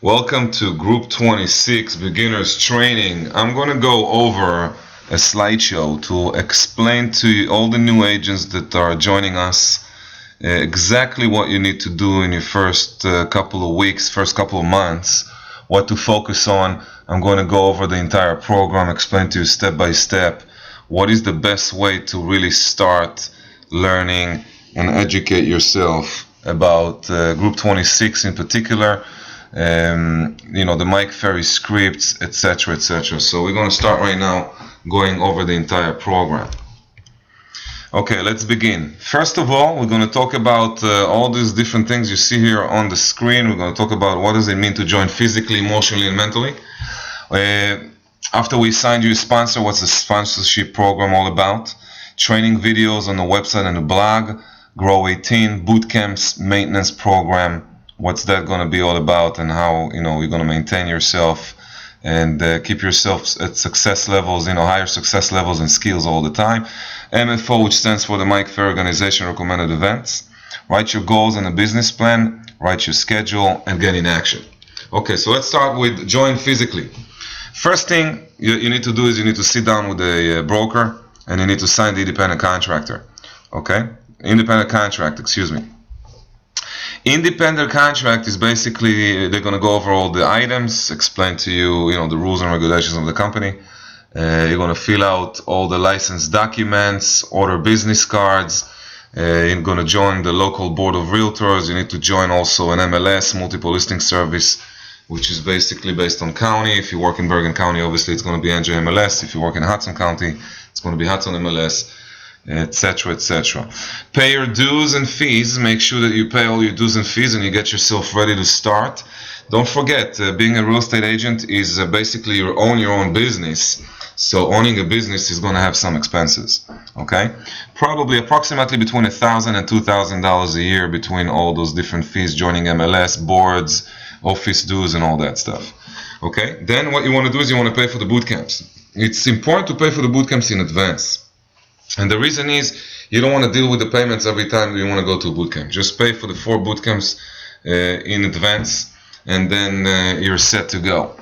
Welcome to Group 26 Beginners Training. I'm going to go over a slideshow to explain to you, all the new agents that are joining us, exactly what you need to do in your first couple of weeks, first couple of months, what to focus on. I'm going to go over the entire program, explain to you step by step what is the best way to really start learning and educate yourself about Group 26 in particular. The Mike Ferry scripts, etc., etc. So we're going to start right now going over the entire program. Okay, let's begin. First of all, we're going to talk about all these different things you see here on the screen. We're going to talk about what does it mean to join physically, emotionally, and mentally. After we signed you a sponsor, what's the sponsorship program all about? Training videos on the website and the blog, Grow 18, boot camps, maintenance program. What's that going to be all about, and how you're going to maintain yourself and keep yourself at success levels, higher success levels and skills all the time. MFO, which stands for the Mike Ferry Organization Recommended Events. Write your goals and a business plan, write your schedule, and get in action. Okay, so let's start with join physically. First thing you need to do is you need to sit down with a broker, and you need to sign the independent contractor. Okay, independent contract, excuse me. Independent contract is basically, they're going to go over all the items, explain to you, the rules and regulations of the company. You're going to fill out all the license documents, order business cards. You're going to join the local board of realtors. You need to join also an MLS, multiple listing service, which is basically based on county. If you work in Bergen County, obviously it's going to be NJMLS. If you work in Hudson County, it's going to be Hudson MLS, etc., etc. Pay your dues and fees. Make sure that you pay all your dues and fees and you get yourself ready to start. Don't forget, being a real estate agent is basically you own your own business. So owning a business is going to have some expenses. Okay, probably approximately between $1,000 and $2,000 a year between all those different fees, joining MLS, boards, office dues, and all that stuff. Okay, then what you want to do is you want to pay for the boot camps. It's important to pay for the boot camps in advance. And the reason is you don't want to deal with the payments every time you want to go to a boot camp. Just pay for the 4 boot camps in advance, and then you're set to go.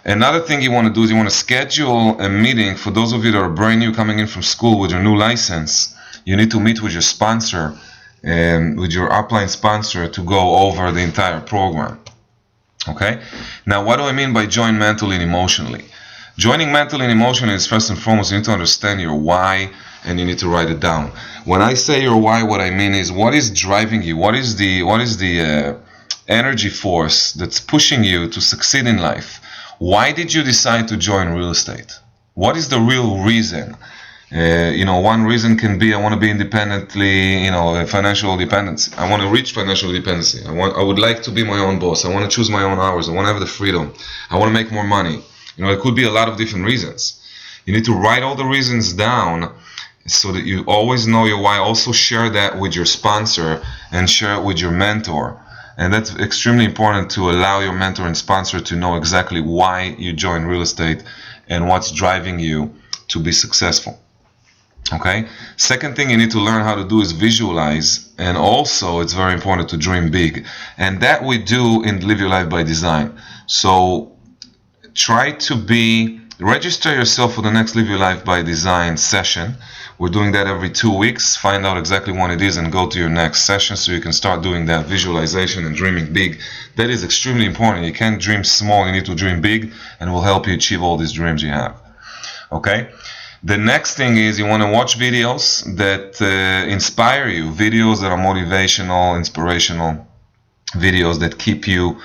Another thing you want to do is you want to schedule a meeting. For those of you that are brand new coming in from school with your new license, you need to meet with your sponsor, with your upline sponsor, to go over the entire program. Okay? Now, what do I mean by join mentally and emotionally? Joining mentally and emotionally is, first and foremost, you need to understand your why, and you need to write it down. When I say your why, what I mean is what is driving you, what is the energy force that's pushing you to succeed in life. Why did you decide to join real estate? What is the real reason? One reason can be I want to be independently, financial independence. I want to reach financial independency. I would like to be my own boss. I want to choose my own hours. I want to have the freedom. I want to make more money. It could be a lot of different reasons. You need to write all the reasons down so that you always know your why. Also share that with your sponsor and share it with your mentor. And that's extremely important, to allow your mentor and sponsor to know exactly why you join real estate and what's driving you to be successful. Okay? Second thing you need to learn how to do is visualize, and also it's very important to dream big. And that we do in Live Your Life by Design. So try to register yourself for the next Live Your Life by Design session. We're doing that every 2 weeks. Find out exactly what it is and go to your next session so you can start doing that visualization and dreaming big. That is extremely important. You can't dream small, you need to dream big, and will help you achieve all these dreams you have. Okay? The next thing is you want to watch videos that inspire you, videos that are motivational, inspirational, videos that keep you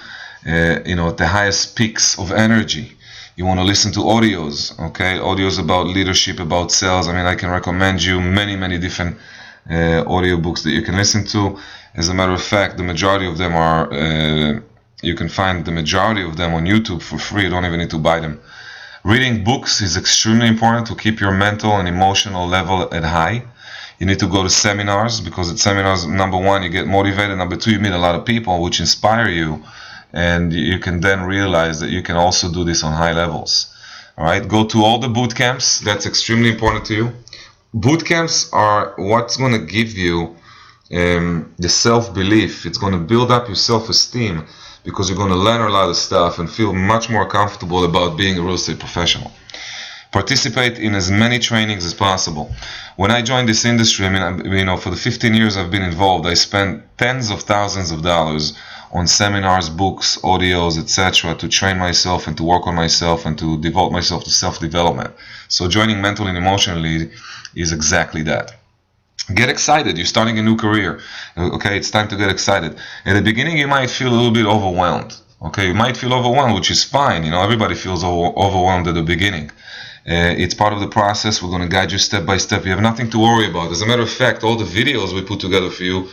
at the highest peaks of energy. You want to listen to audios, okay? Audios about leadership, about sales. I can recommend you many different audiobooks that you can listen to. As a matter of fact, the majority of them are, you can find the majority of them on YouTube for free. You don't even need to buy them. Reading books is extremely important to keep your mental and emotional level at high. You need to go to seminars, because at seminars, number one, you get motivated. Number two, you meet a lot of people which inspire you. And you can then realize that you can also do this on high levels. All right, go to all the boot camps. That's extremely important to you. Boot camps are what's going to give you the self-belief. It's going to build up your self-esteem, because you're going to learn a lot of stuff and feel much more comfortable about being a real estate professional. Participate in as many trainings as possible. When I joined this industry, for the 15 years I've been involved, I spent tens of thousands of dollars on seminars, books, audios, etc. to train myself and to work on myself and to devote myself to self-development. So joining Mentally and Emotionally is exactly that. Get excited. You're starting a new career. Okay, it's time to get excited. At the beginning, you might feel a little bit overwhelmed. Okay, you might feel overwhelmed, which is fine. Everybody feels overwhelmed at the beginning. It's part of the process. We're going to guide you step by step. You have nothing to worry about. As a matter of fact, all the videos we put together for you,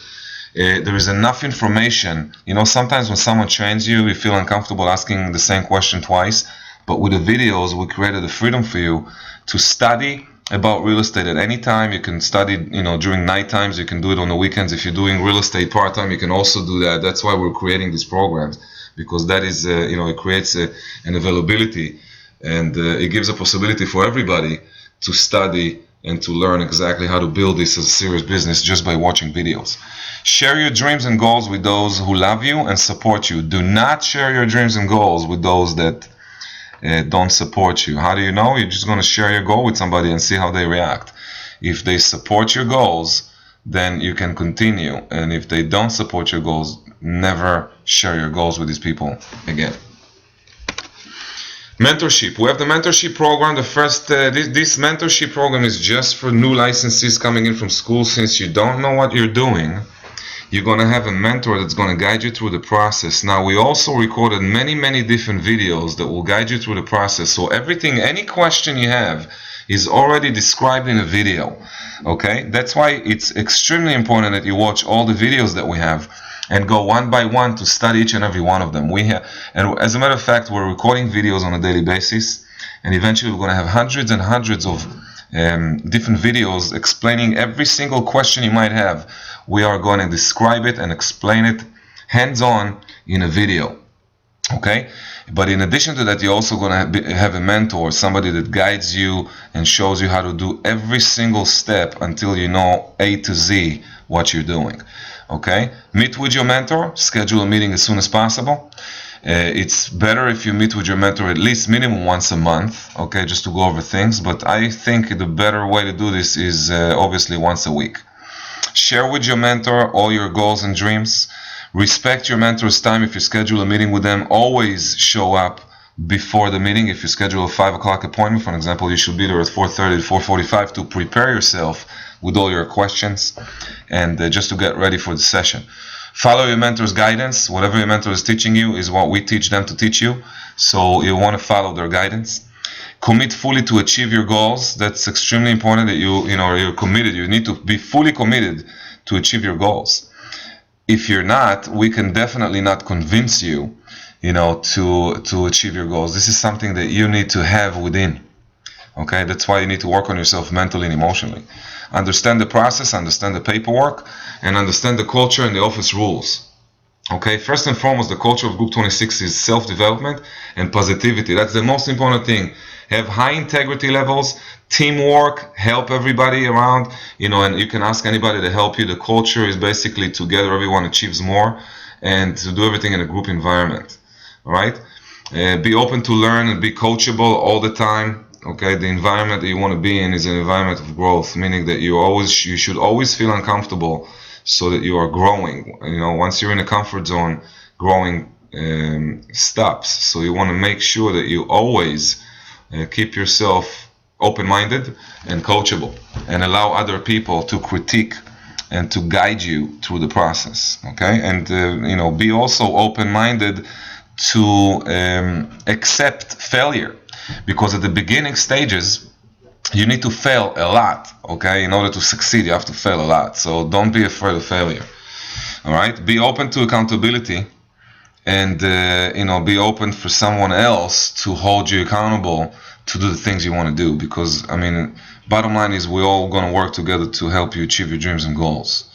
there is enough information. Sometimes when someone trains you, you feel uncomfortable asking the same question twice. But with the videos, we created the freedom for you to study about real estate at any time. You can study, during night times. You can do it on the weekends. If you're doing real estate part-time, you can also do that. That's why we're creating these programs, because that is, it creates an availability, and it gives a possibility for everybody to study and to learn exactly how to build this as a serious business just by watching videos. Share your dreams and goals with those who love you and support you. Do not share your dreams and goals with those that don't support you. How do you know? You're just going to share your goal with somebody and see how they react. If they support your goals, then you can continue. And if they don't support your goals, never share your goals with these people again. Mentorship. We have the mentorship program. The first, this mentorship program is just for new licensees coming in from school. Since you don't know what you're doing, you're going to have a mentor that's going to guide you through the process. Now, we also recorded many different videos that will guide you through the process. So everything, any question you have is already described in a video. Okay? That's why it's extremely important that you watch all the videos that we have and go one by one to study each and every one of them. And as a matter of fact, we're recording videos on a daily basis, and eventually we're going to have hundreds and hundreds of different videos explaining every single question you might have. We are going to describe it and explain it hands-on in a video. Okay? But in addition to that, you're also going to have a mentor, somebody that guides you and shows you how to do every single step until you know A to Z what you're doing. Okay? Meet with your mentor. Schedule a meeting as soon as possible. It's better if you meet with your mentor at least minimum once a month, okay, just to go over things. But I think the better way to do this is obviously once a week. Share with your mentor all your goals and dreams. Respect your mentor's time. If you schedule a meeting with them, always show up before the meeting. If you schedule a 5 o'clock appointment, for example, you should be there at 4:30 to 4:45 to prepare yourself with all your questions and just to get ready for the session. Follow your mentor's guidance. Whatever your mentor is teaching you is what we teach them to teach you. So you want to follow their guidance. Commit fully to achieve your goals. That's extremely important that you're committed. You need to be fully committed to achieve your goals. If you're not, we can definitely not convince you, to achieve your goals. This is something that you need to have within. Okay, that's why you need to work on yourself mentally and emotionally. Understand the process, understand the paperwork, and understand the culture and the office rules. Okay, first and foremost, the culture of Group 26 is self-development and positivity. That's the most important thing. Have high integrity levels, teamwork, help everybody around, and you can ask anybody to help you. The culture is basically together, everyone achieves more, and to do everything in a group environment. All right? Be open to learn and be coachable all the time. Okay, the environment that you want to be in is an environment of growth, meaning that you should always feel uncomfortable so that you are growing. Once you're in a comfort zone, growing stops. So you want to make sure that you always keep yourself open-minded and coachable, and allow other people to critique and to guide you through the process. Okay, and be also open-minded to accept failure. Because at the beginning stages, you need to fail a lot, okay? In order to succeed, you have to fail a lot. So don't be afraid of failure, all right? Be open to accountability, and, be open for someone else to hold you accountable to do the things you want to do. Because, bottom line is we're all going to work together to help you achieve your dreams and goals.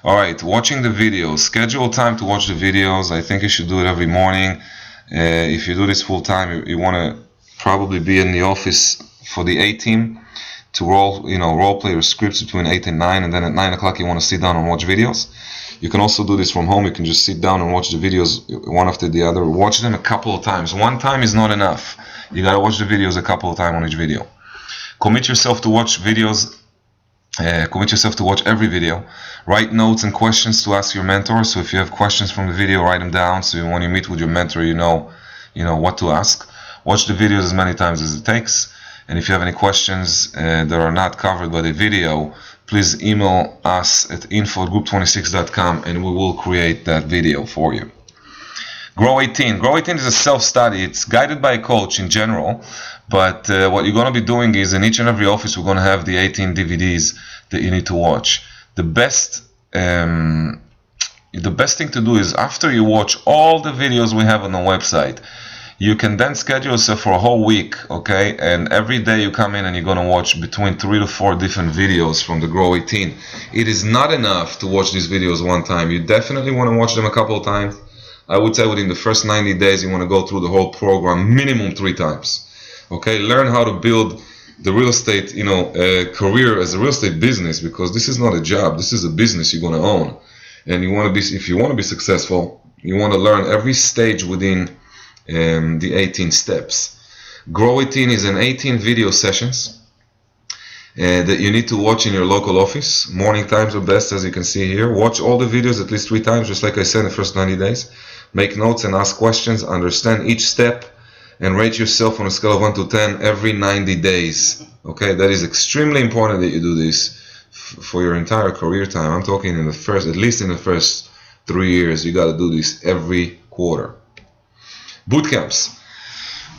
All right, watching the videos. Schedule time to watch the videos. I think you should do it every morning. If you do this full time, you want to probably be in the office for the A team to role play your scripts between 8 and 9, and then at 9 o'clock you want to sit down and watch videos. You can also do this from home. You can just sit down and watch the videos one after the other. Watch them a couple of times. One time is not enough. You gotta watch the videos a couple of times on each video. Commit yourself to watch videos. Commit yourself to watch every video. Write notes and questions to ask your mentor. So if you have questions from the video, write them down. So when you meet with your mentor, you know what to ask. Watch the videos as many times as it takes. And if you have any questions that are not covered by the video, please email us at info@group26.com and we will create that video for you. Grow 18. Grow 18 is a self-study. It's guided by a coach in general, but what you're going to be doing is in each and every office we're going to have the 18 DVDs that you need to watch. The best thing to do is after you watch all the videos we have on the website, you can then schedule yourself for a whole week, okay? And every day you come in and you're going to watch between 3 to 4 different videos from the Grow 18. It is not enough to watch these videos one time. You definitely want to watch them a couple of times. I would say within the first 90 days you want to go through the whole program minimum 3 times. Okay, learn how to build the real estate, career as a real estate business, because this is not a job. This is a business you're going to own. And you want to be, if you want to be successful, you want to learn every stage within the 18 steps. Grow 18 is an 18 video sessions that you need to watch in your local office. Morning times are best, as you can see here. Watch all the videos at least 3 times, just like I said in the first 90 days. Make notes and ask questions. Understand each step and rate yourself on a scale of 1 to 10 every 90 days. Okay, that is extremely important that you do this for your entire career time. I'm talking in the first, at least in the first 3 years, you got to do this every quarter. Boot camps.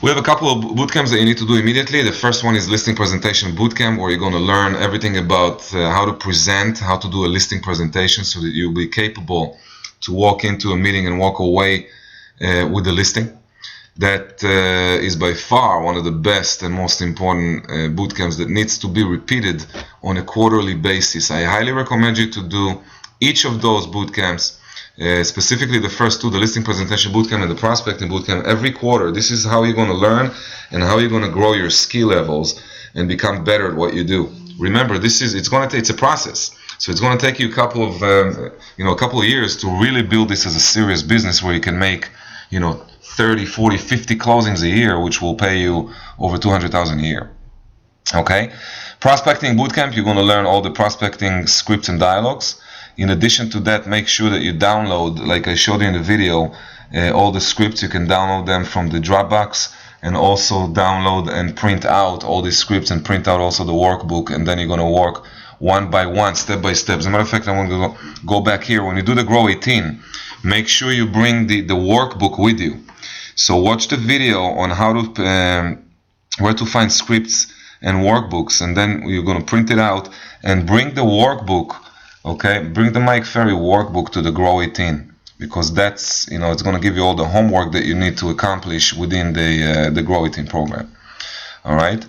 We have a couple of boot camps that you need to do immediately. The first one is listing presentation boot camp, where you're going to learn everything about how to present, how to do a listing presentation, so that you'll be capable to walk into a meeting and walk away with the listing. That is by far one of the best and most important boot camps that needs to be repeated on a quarterly basis. I highly recommend you to do each of those boot camps. Specifically the first 2, the listing presentation bootcamp and the prospecting bootcamp, every quarter. This is how you're going to learn and how you're going to grow your skill levels and become better at what you do. Remember, it's a process. So it's going to take you a couple of years to really build this as a serious business where you can make 30, 40, 50 closings a year, which will pay you over $200,000 a year. Okay? Prospecting bootcamp, you're going to learn all the prospecting scripts and dialogues. In addition to that, make sure that you download, like I showed you in the video, all the scripts. You can download them from the Dropbox, and also download and print out all these scripts and print out also the workbook, and then you're going to work one by one, step by step. As a matter of fact, I'm going to go back here. When you do the Grow 18, make sure you bring the workbook with you. So watch the video on how to where to find scripts and workbooks, and then you're going to print it out and bring the workbook. Okay, bring the Mike Ferry workbook to the Grow 18, because that's, it's going to give you all the homework that you need to accomplish within the Grow 18 program. All right.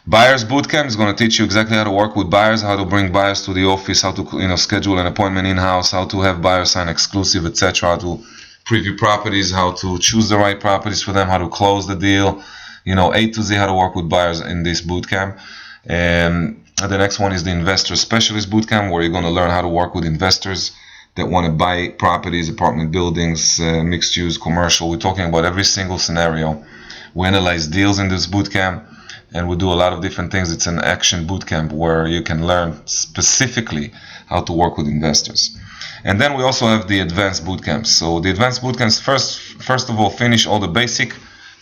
Buyers Bootcamp is going to teach you exactly how to work with buyers, how to bring buyers to the office, how to schedule an appointment in-house, how to have buyers sign exclusive, etc., how to preview properties, how to choose the right properties for them, how to close the deal, A to Z, how to work with buyers in this bootcamp. And the next one is the Investor Specialist Bootcamp, where you're going to learn how to work with investors that want to buy properties, apartment buildings, mixed use, commercial. We're talking about every single scenario. We analyze deals in this bootcamp, and we do a lot of different things. It's an action bootcamp where you can learn specifically how to work with investors. And then we also have the advanced bootcamps. So the advanced bootcamps, first of all, finish all the basic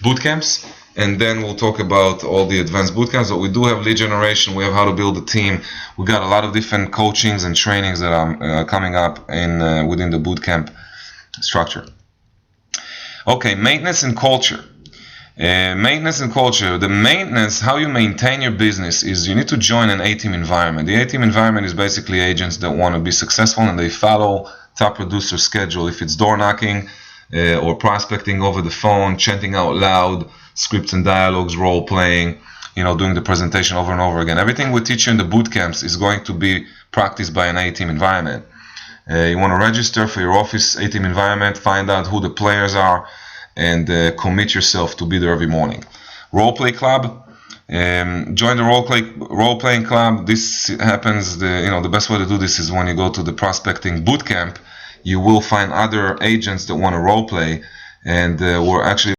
bootcamps, and then we'll talk about all the advanced bootcamps. But we do have lead generation, we have how to build a team. We got a lot of different coachings and trainings that are coming up within the bootcamp structure. Okay, maintenance and culture. Maintenance and culture. The maintenance, how you maintain your business, is you need to join an A-team environment. The A-team environment is basically agents that want to be successful and they follow top producer schedule. If it's door knocking or prospecting over the phone, chanting out loud, scripts and dialogues, role playing, doing the presentation over and over again. Everything we teach you in the boot camps is going to be practiced by an A-team environment. You want to register for your office A-team environment, find out who the players are, and commit yourself to be there every morning. Role play club. Join the role playing club. This happens. The best way to do this is when you go to the prospecting boot camp. you will find other agents that want to role play, and we're actually